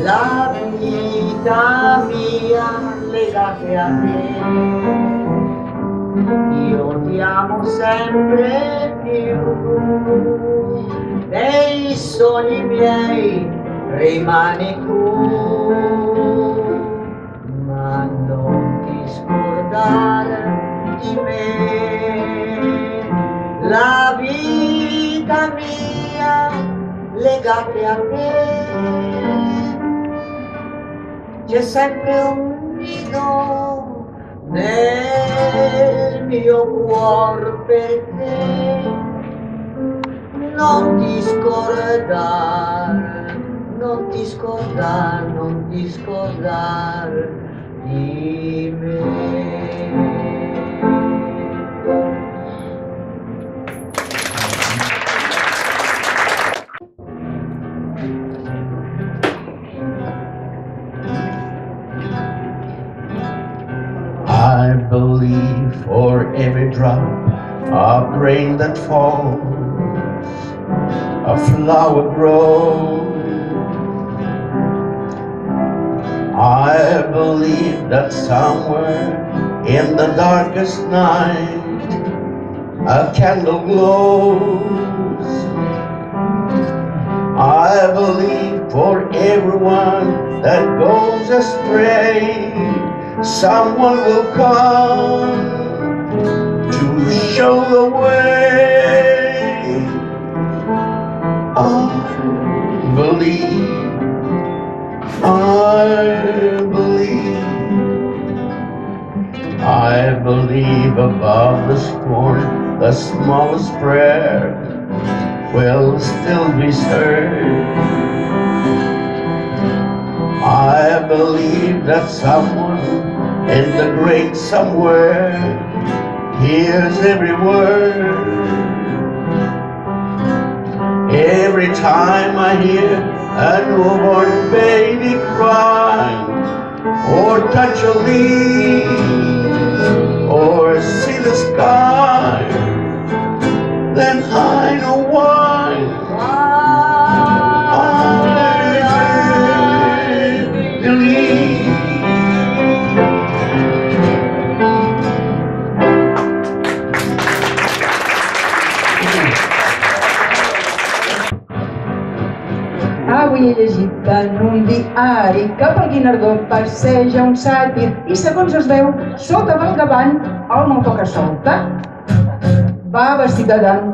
la vita mia legate a te. Io ti amo sempre più, nei sogni miei rimani tu, ma non ti scordare di me, la vita mia legate a te. C'è sempre un nido nel mio cuore per te, non ti scordare, non ti scordare, non ti scordare di me. I believe for every drop of rain that falls, a flower grows. I believe that somewhere in the darkest night a candle glows. I believe for everyone that goes astray, someone will come to show the way. I believe, I believe above the storm, the smallest prayer will still be heard. I believe that someone in the great somewhere hears every word. Every time I hear a newborn baby cry, or touch a leaf, or see the sky, then I know why. I believe. Avui he llegit en un diari que pel Guinardó passeja un sàtir i, segons es veu, sota del gavant el moltó que solta va vestit de dant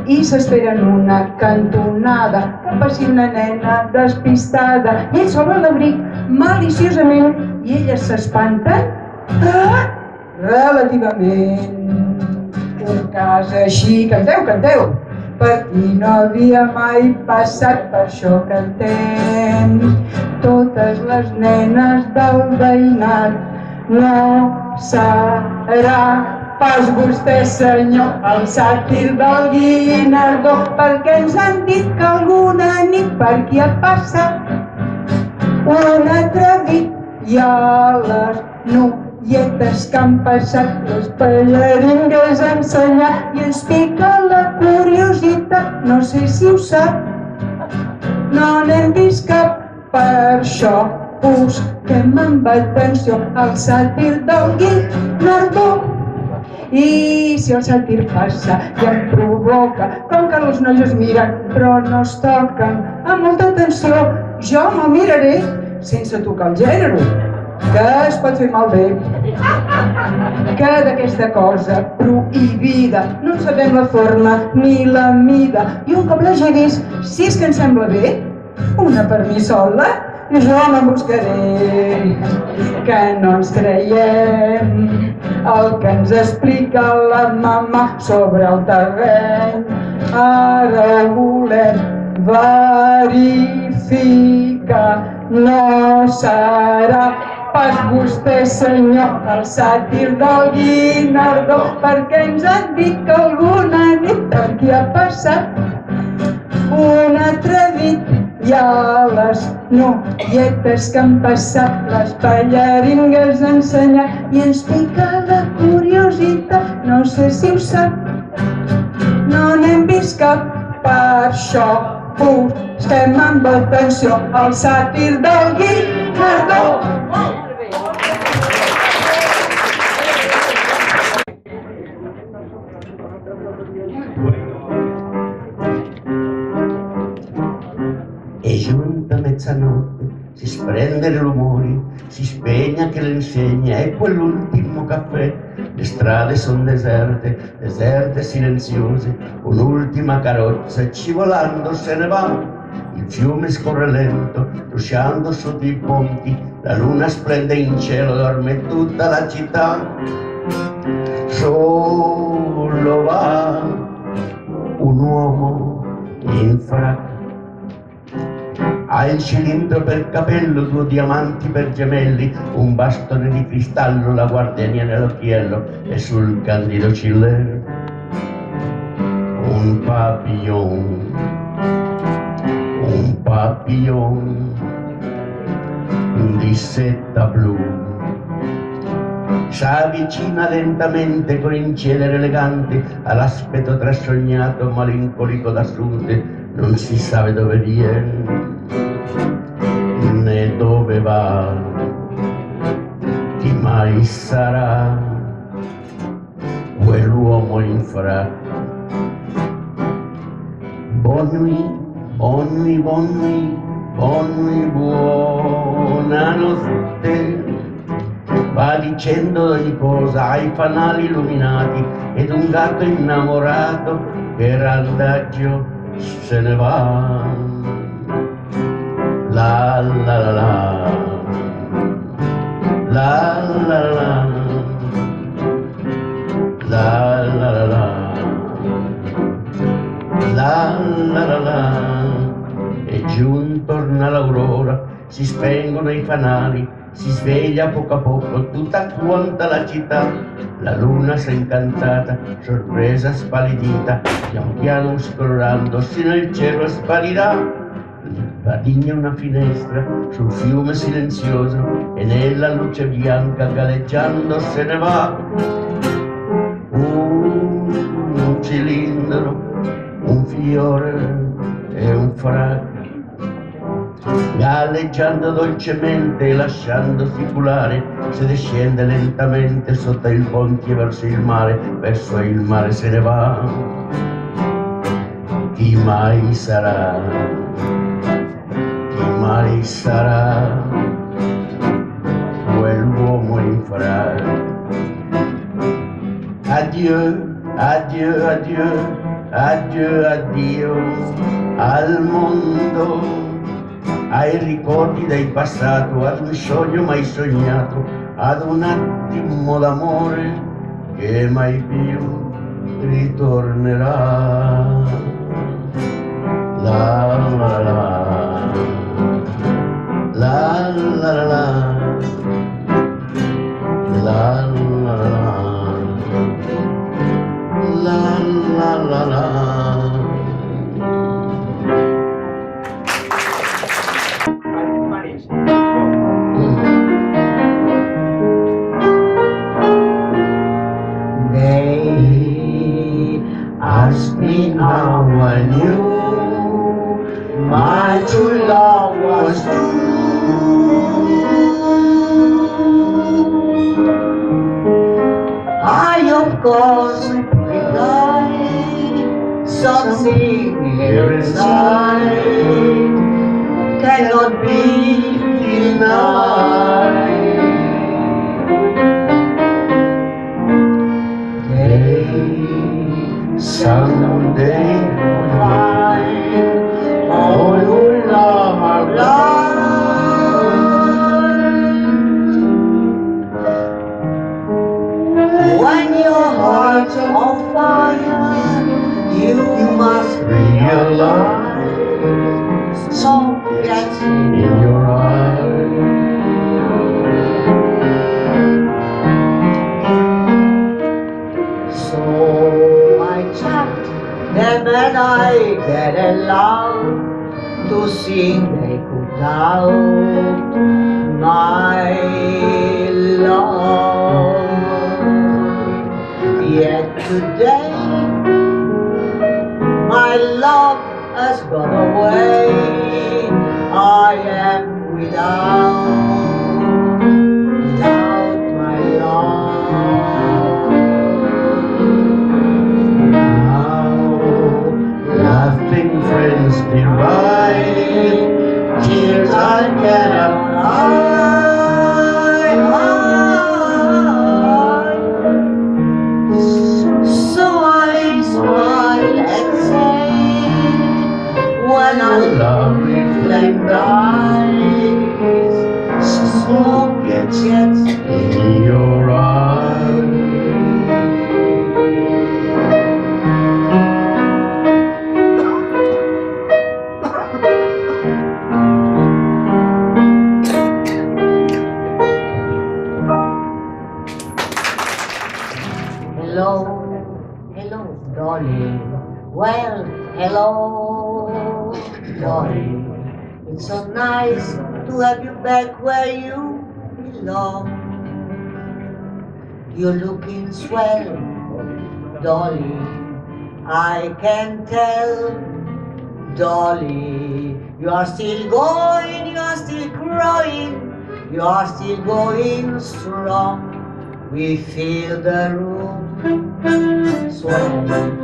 i s'espera en una cantonada que passi una nena despistada i ell s'obre l'abric maliciosament i elles s'espanten relativament. Un cas així, canteu, per qui no havia mai passat, per això cantem. Totes les nenes del veïnat, no serà pas vostè, senyor, el sàtir del Guinardó, perquè ens han dit que alguna nit per aquí ha passat un atrevit i a les noietes que han passat les ballaringues a ensenyar i ens pica la curiositat, no sé si ho sap, no n'hem vist cap, per això busquem amb atenció el sàtir del Guinardó. I si el sàtir passa i em provoca, com que els nois es miren però no es toquen, amb molta atenció jo me'l miraré sense tocar el gènere, que es pot fer malbé, que d'aquesta cosa prohibida no en sabem la forma ni la mida, i un cop l'hagi vist, si és que ens sembla bé, una per mi sola, jo me'n buscaré, que no ens creiem el que ens explica la mama sobre el terreny. Ara ho volem verificar, no serà pas vostè, senyor, el sàtir del Guinardó, perquè ens han dit que alguna nit per aquí ha passat un atrevit i a les noietes que han passat les ballaringues a ensenyar i ens pica la curiositat, no sé si ho sap, no n'hem vist cap, per això us estem amb atenció al sàtir del Guinardó. E giunta mezzanotte si splende i rumori, si spegne anche l'insegna e quell'ultimo caffè. Le strade sono deserte, deserte e silenziose, un'ultima carrozza e scivolando se ne va. Il fiume scorre lento, rusciando sotto i ponti, la luna splende in cielo, dorme tutta la città. Solo va un uomo in frac. Ha il cilindro per capello, 2 diamanti per gemelli, un bastone di cristallo, la guardiania nell'occhiello e sul candido ciller un papillon di seta blu. S'avvicina lentamente con incedere elegante all'aspetto trasognato, malinconico da sud, non si sa dove viene né dove va, chi mai sarà quell'uomo in frac. Bonne nuit, bonne nuit, bonne nuit, bonne nuit, buonanotte. Va dicendo ogni cosa ai fanali illuminati ed un gatto innamorato che randagio se ne va. La la la la, la la la, la la la la, la la la la. E giù intorno all'aurora si spengono i fanali, si sveglia poco a poco tutta quanta la città. La luna s'è incantata, sorpresa spalidita, pian piano scrollandosi nel cielo sparirà. Padigna una finestra sul fiume silenzioso e nella luce bianca galleggiando se ne va. Un cilindro, un fiore e un frac, galleggiando dolcemente e lasciandosi culare, se ne scende lentamente sotto il ponte verso il mare se ne va. Chi mai sarà? Chi mai sarà quell'uomo in frac? Adieu, adieu, adieu, adieu, addio al mondo, ai ricordi del passato, ad un sogno mai sognato, ad un attimo d'amore che mai più ritornerà. La la la, la la la, la la la, la la la. They asked me how I knew my true love was true. I of course replied, something here inside cannot be denied. Someday we'll find all who love our lives. When your heart's on fire, you must realize so gets in your eyes. So I chat them and I get along to sing they could out my love. Yet today my love has gone away. I am without my love. Now, laughing friends divide, tears I cannot hide. So I smile and say, when our lovely flame dies, smoke gets in your eyes. Hello, hello, Dolly. Well, hello, Dolly. It's so nice to have you back where you belong. You're looking swell, Dolly. I can tell, Dolly. You are still going, you are still growing, you are still going strong. We feel the room swell from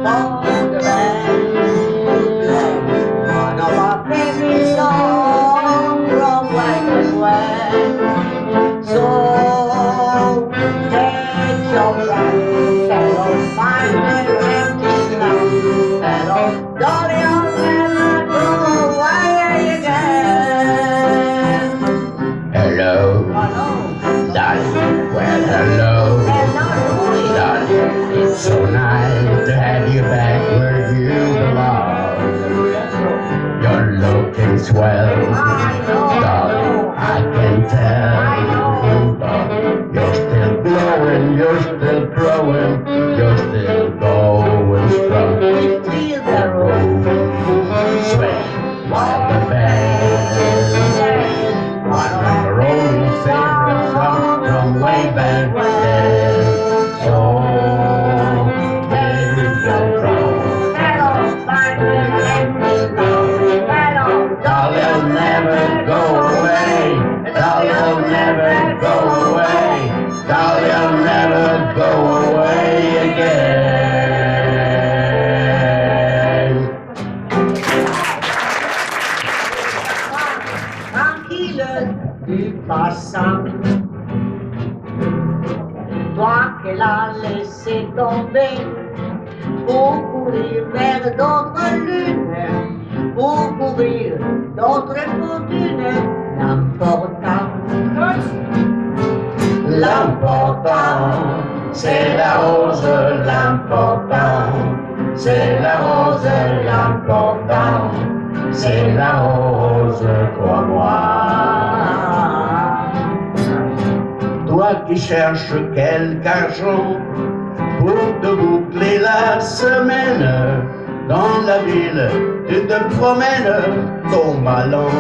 the band. One of our favorite songs from White and West. So take your breath, fellow, find an empty land. Hello, Dolly, I'll never go away again. Hello, Hello, Dolly. Well, hello, Dolly. It's so nice to have you back where you belong. You're looking swell, Dolly. I can tell. You're still glowing, you're still growing, you're still going strong. we feel the room Sway while the band. One of our own favorite songs from way back then. So there you go. Dolly, I'll never go away. Dolly, I'll never go away. Dolly, I'll never go away again. Tranquille du passant, toi qu'elle a laissé tomber pour courir vers d'autres lunes, pour couvrir d'autres fortunes. L'important, c'est la rose, l'important, c'est la rose, l'important, c'est la rose, crois-moi. Toi qui cherches quelque argent pour te boucler la semaine, dans la ville, tu te promènes, ton ballon.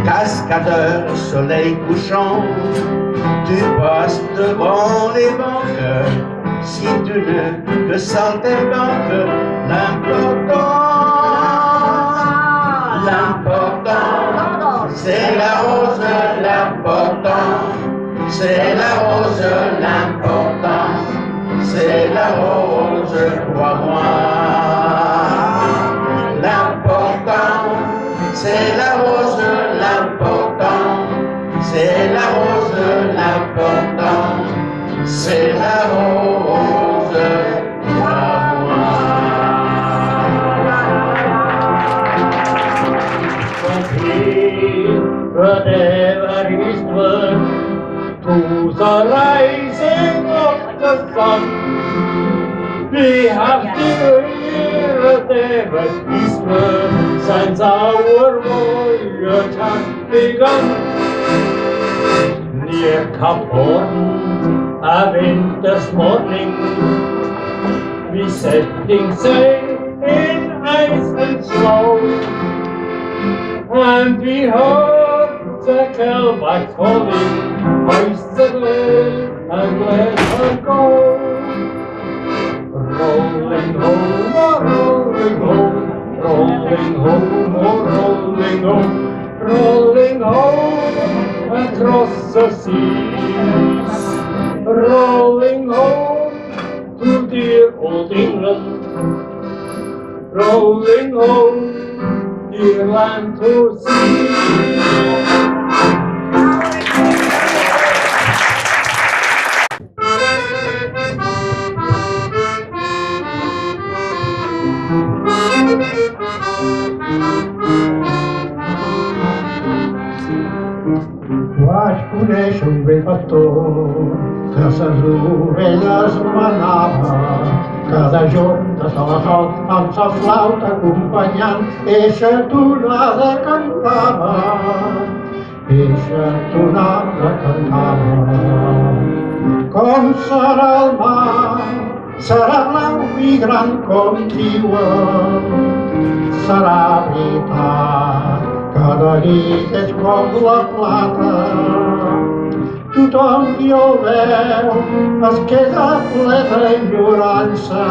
Cascadeur, soleil couchant, tu passes devant les banques. Si tu ne que sans tes banques, l'important, c'est la rose, l'important, c'est la rose, l'important, c'est la rose, crois-moi. L'important, c'est la rose, l'important, c'est la rose, l'important, c'est la rose, crois-moi. Whatever is worth to the rising of the sun, we have given whatever is worth since our voyage has begun. Near Cape Horn, a winter's morning, we setting sail in ice and snow, and we heard the Kelvite calling, hoist the sail and let her go. Rolling home, rolling home, rolling rolling home, oh rolling home across the seas, rolling home to dear old England, rolling home, dear land to see. Vaig conèixer un vell pastor que ses ovelles manava cada jorn de sol a sol amb sa flauta acompanyant eixa tonada cantava, eixa tonada cantava. Com serà el mar, serà blau i gran com diuen, serà veritat. Cada nit és com la plata, tothom qui el veu es queda ple d'enyorança.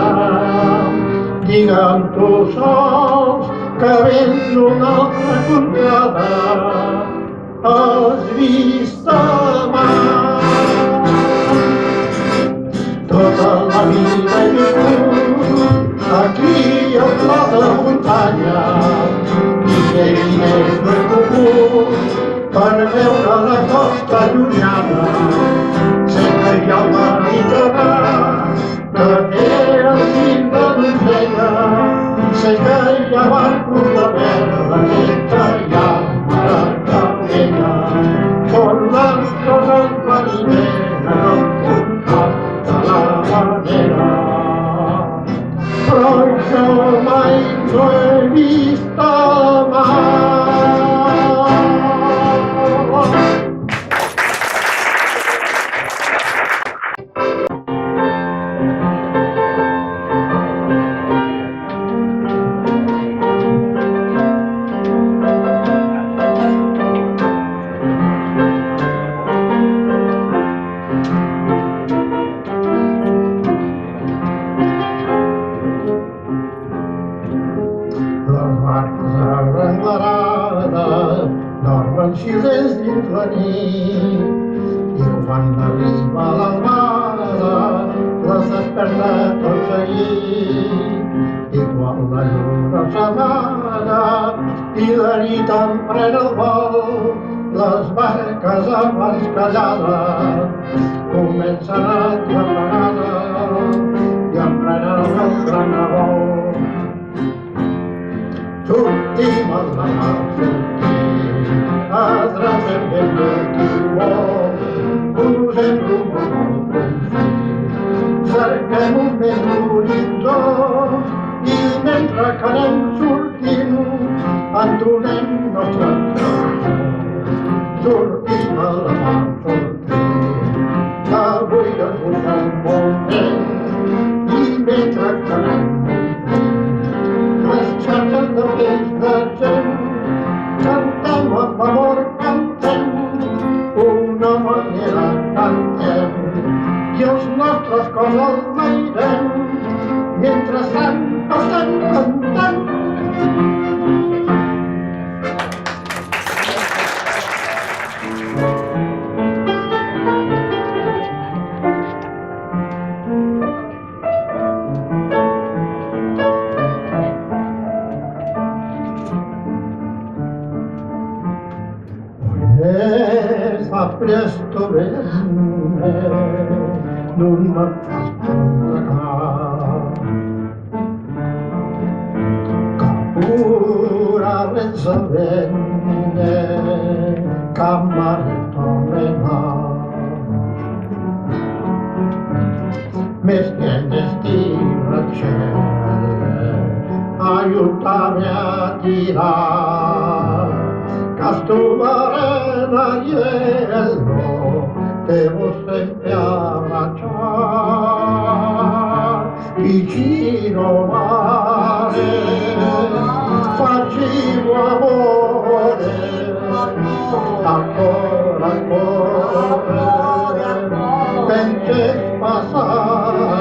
Digue'm tu sols que vens una altra contada, has vist el mar. Tota la vida he viscut aquí al pla de muntanya, ell és ben pogut per veure la costa llunyana. Sempre hi ha el Mediterrani que té el cim de donzella. Sé que hi ha barcos de vela, que hi ha mar de vella, on les coses marineren al comtat de la manera. Però jo mai no he vist el mar. Xilers dins la nit, i quan arriba l'albada les desperta tots allí. I quan la lluna s'amaga i la nit en pren el vol, les barques emmascallades comencen a trafegades i en prenen el gran revolt. Sortim al mar, atrapem ben l'equivó, posem rumb al confí, cerquem un més l'horitzó i mentre que anem sortint entonem nostra cançó. Sortim a la mar, sortim, avui és un bon moment i mentre que anem les xarxes de peix de gent cantem amb amor, cantem, una manera cantem, i els nostres cors els veirem, mentrestant estem cantant. Presto venne, non m'aspetta Capura mezza venne, cammaretto mena. Mes niente stiracelle, aiutami a tirar. Castumare l'agnello, devo sempre abbracciar, vicino mare, facciamo amore, ancora, penche passare,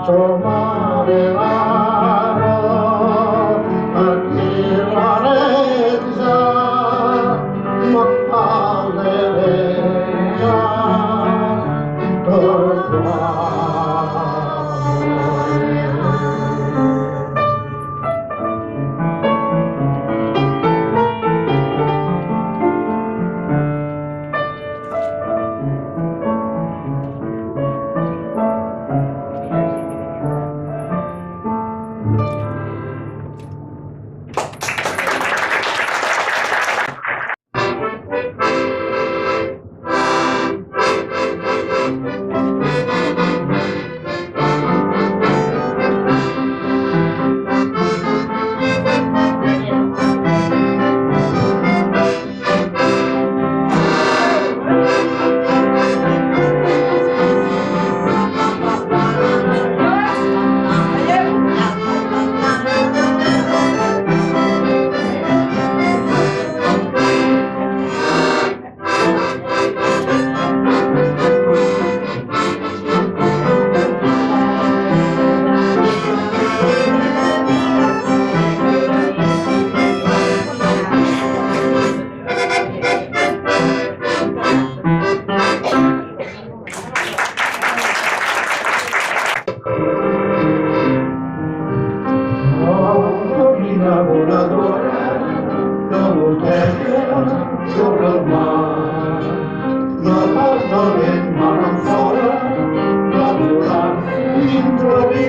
so mare raro,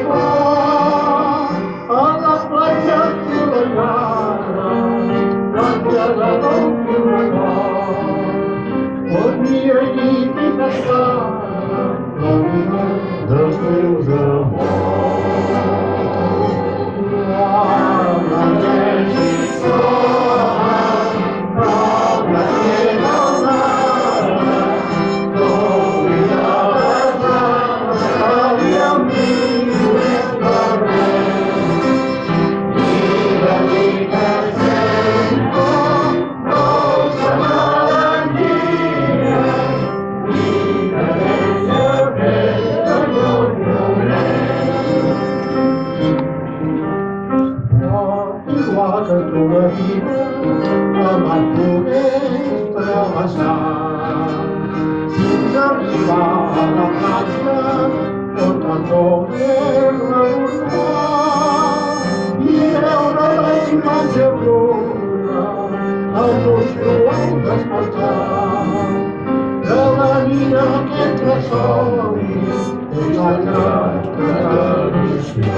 aigua a la platja assolellada, blanca del teu record. Dormia allí i passava la vida dels meus amors. La gent hi sola, prop la gent al mar, no oblidaves l'espai amb mi només per res. I la vida sento dolça melangia, i que d'ella resta no veuré. Igual que tu la vida, el mar pogués travessar, fins a arribar a la platja on el poder recordar i veure la imatge bruna amb l'ulls despertar de la nina que entre solis és la gran tradició.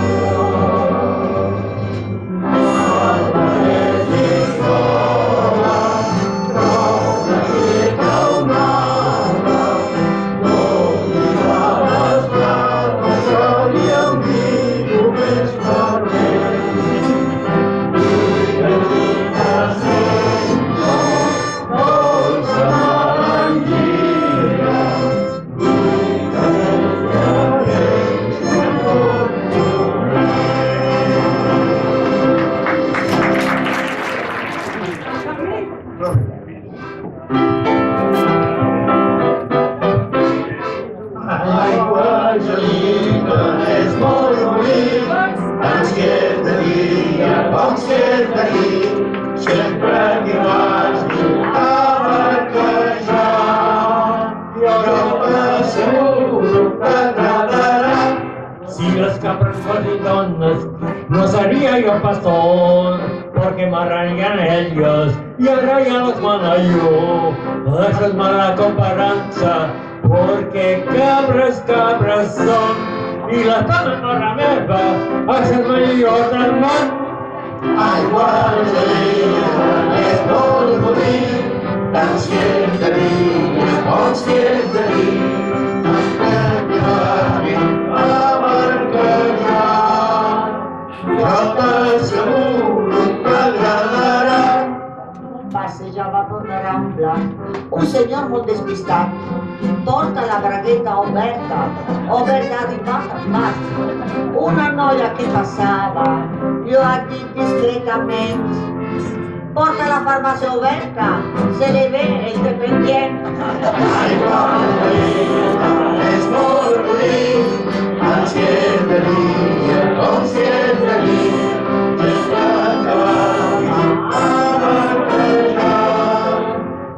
No sería yo pastor, porque me arrañan ellos y ahora ya los mando yo. Esa es mala comparanza, porque cabras son y la toman no la meva, hacerme yo otra más. Aigua angelina és molt bonic, tant si és de dia com si és de nit. Encara a barquejar, jo t'asseguro que t'agradarà. Passejava per la Rambla un senyor molt despistat, porta la bragueta oberta arribata al mas. Una noia que passava li ha dit discretament: porta la farmàcia oberta, se li ve el dependent. Aigua angelina és molt bonic, tant si és de dia com si és de nit. Sempre que vagis a barquejar,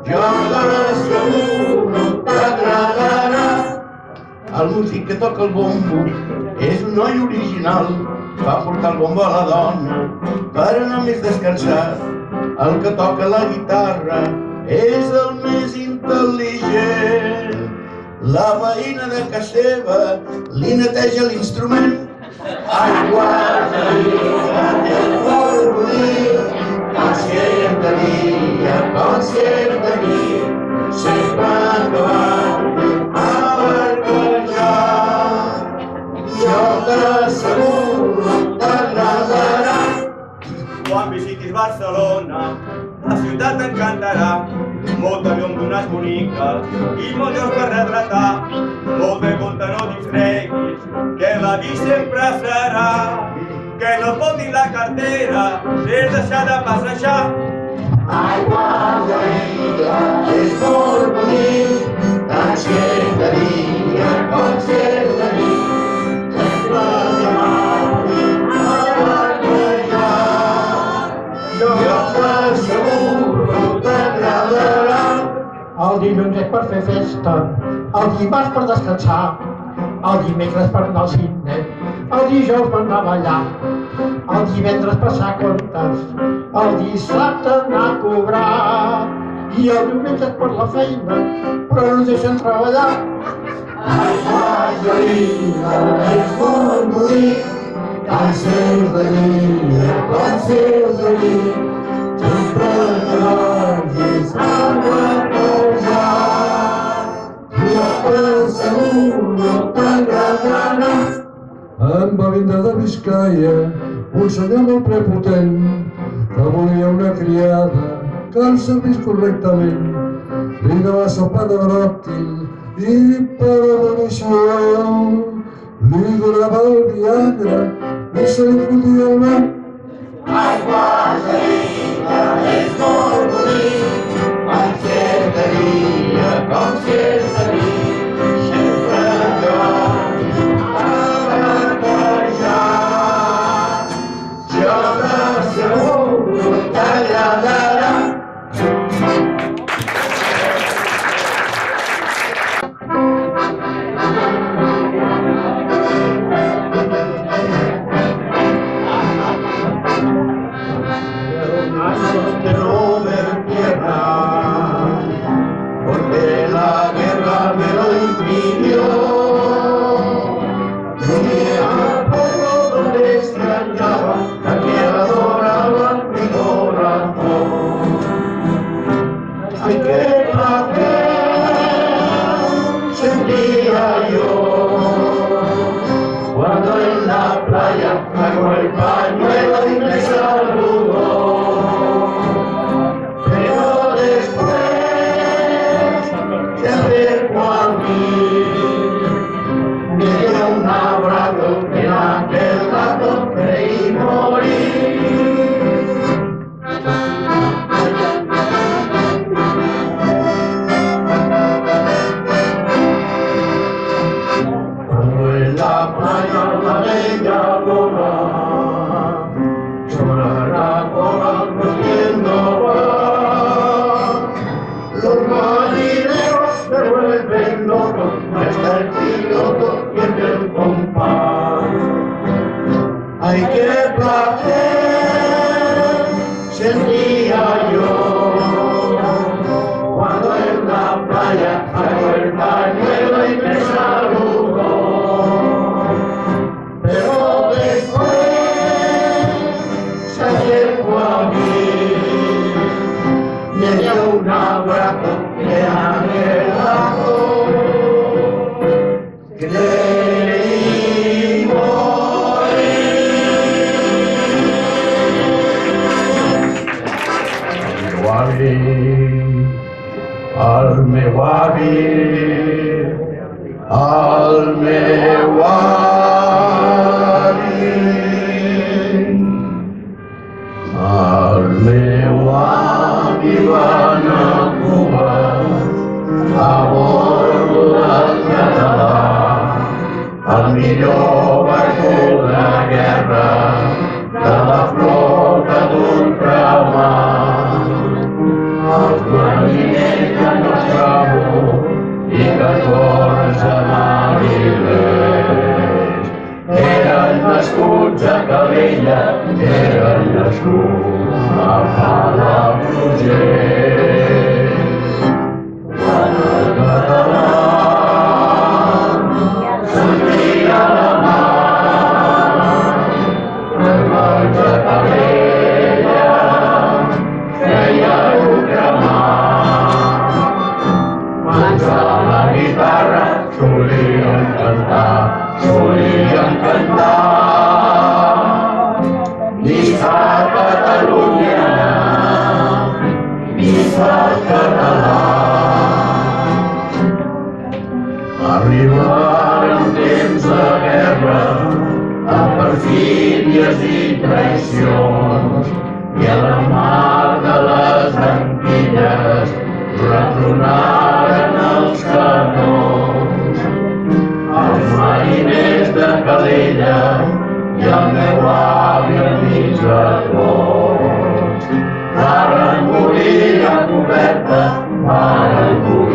jo t'asseguro que t'agradarà. El músic que toca el bombo és un noi original, va portar el bombo a la dona per anar més descansat. El que toca la guitarra és el més intel·ligent. La veïna de casa seva li neteja l'instrument. Aigua angelina és molt bonic, tant si és de dia com si és de nit. Sempre que vagis a barquejar, jo t'asseguro que t'agradarà. Quan visitis Barcelona, la ciutat t'encantarà. Molta llum d'unes boniques i molts llocs per retratar. Molt de compte no distreguis, que la vida sempre serà. Que no et fotin la cartera si has deixat de passejar. Aigua angelina és molt bonic, tant si és de dia com si és de nit. Sempre que vagis a barquejar, jo t'asseguro que t'agradarà. El dilluns és per fer festa, el dimarts per descansar, el dimecres per anar al cine, el dijous per anar a ballar, el divendres passar comptes, el dissabte anar a cobrar i el diumenge per la feina, però no ens deixen treballar. aigua gelida és molt bonic, cancers de dia, cancers de nit, sempre que vagis a reposar, jo segur no t'agradarà. Em va vindre de Biscaia un senyor molt prepotent que volia una criada que el servís correctament. Li donava sopa de bròquil i per abolició li donava el Viagra i se li fotia el nom. Aigua gelida és molt bonic, cancers de dia, cancers de nit, sempre que vagis a recolzar, jo t'asseguro t'agradarà. Que no me entierra, porque la guerra me lo impidió. Tenía un pueblo donde extrañaba a quien adoraba mi corazón. Ay, qué placer sentía yo cuando en la playa traigo el pañuelo y me saludo. Me dio un abrazo que en aquel rato creí morir. Cuando en la playa la bella bola sobre la cola creciendo va, los marineros se vuelven locos, hasta el piloto pierde el compás. Ay, qué placer sentía yo cuando en la playa traigo el pañuelo y me saludo. Pero después se acercó a mí, me dio un abrazo que aquel rato creí morir. Al meu avi, al meu avi, al meu avi van a Cuba a bordo del català, el millor barco de guerra de la flota d'ultramar. Els mariners de nostre amor i 14 mariners eren nascuts a Calella, eren nascuts a Palafrugell. Quan el català s'envia a la mar, els barcs de Calella feia la guitarra solien cantar. Visca Catalunya, visca el català. Arribaren temps de guerra, amb perfídies i traïcions, i a la mar de les Antilles retronaren els canons. Els mariners de Calella i el meu avi enmig de tots varen morir a coberta, varen morir